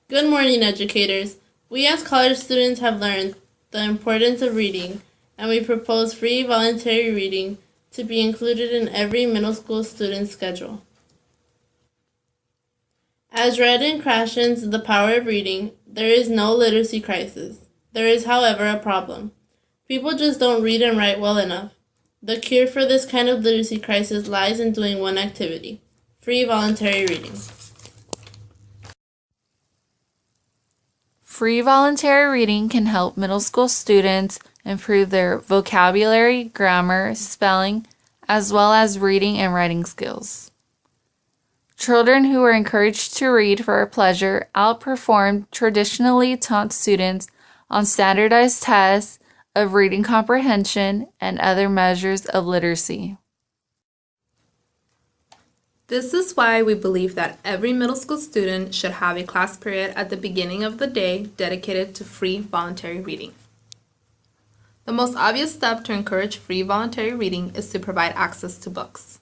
Good morning, educators. We as college students have learned the importance of reading, and we propose free voluntary reading to be included in every middle school student's schedule. As read in Krashen's The Power of Reading, there is no literacy crisis. There is, however, a problem. People just don't read and write well enough. The cure for this kind of literacy crisis lies in doing one activity: free voluntary reading. Free voluntary reading can help middle school students improve their vocabulary, grammar, spelling, as well as reading and writing skills. Children who are encouraged to read for pleasure outperform traditionally taught students on standardized tests of reading comprehension and other measures of literacy. This is why we believe that every middle school student should have a class period at the beginning of the day dedicated to free voluntary reading. The most obvious step to encourage free voluntary reading is to provide access to books.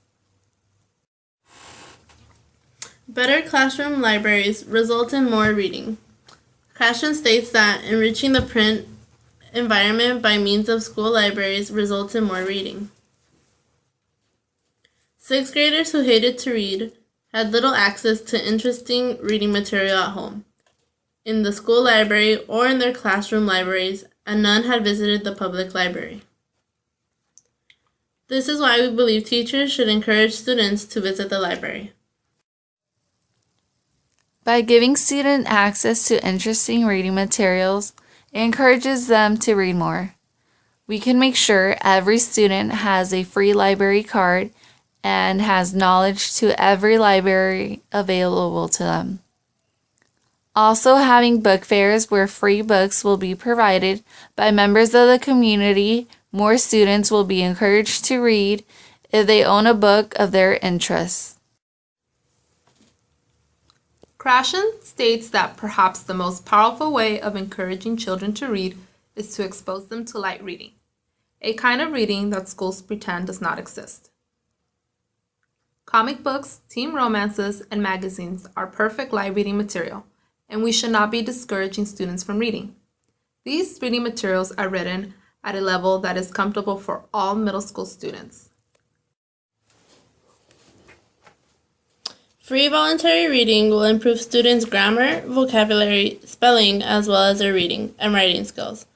Better classroom libraries result in more reading. Krashen states that enriching the print environment by means of school libraries results in more reading. Sixth graders who hated to read had little access to interesting reading material at home, in the school library, or in their classroom libraries, and none had visited the public library. This is why we believe teachers should encourage students to visit the library. By giving students access to interesting reading materials, it encourages them to read more. We can make sure every student has a free library card and has knowledge to every library available to them. Also, having book fairs where free books will be provided by members of the community, more students will be encouraged to read if they own a book of their interest. Krashen states that perhaps the most powerful way of encouraging children to read is to expose them to light reading, a kind of reading that schools pretend does not exist. Comic books, teen romances, and magazines are perfect light reading material, and we should not be discouraging students from reading. These reading materials are written at a level that is comfortable for all middle school students. Free voluntary reading will improve students' grammar, vocabulary, spelling, as well as their reading and writing skills.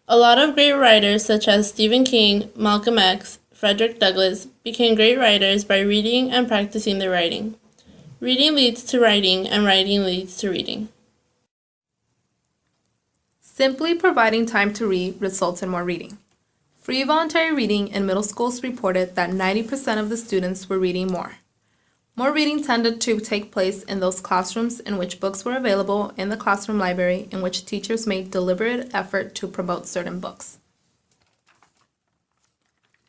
A lot of great writers such as Stephen King, Malcolm X, Frederick Douglass became great writers by reading and practicing their writing. Reading leads to writing, and writing leads to reading. Simply providing time to read results in more reading. Free voluntary reading in middle schools reported that 90% of the students were reading more. More reading tended to take place in those classrooms in which books were available in the classroom library, in which teachers made deliberate effort to promote certain books.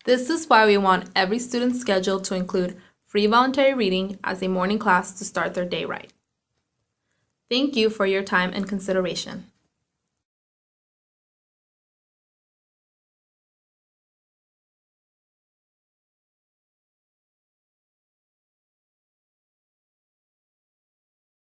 This is why we want every student's schedule to include free voluntary reading as a morning class to start their day right. Thank you for your time and consideration.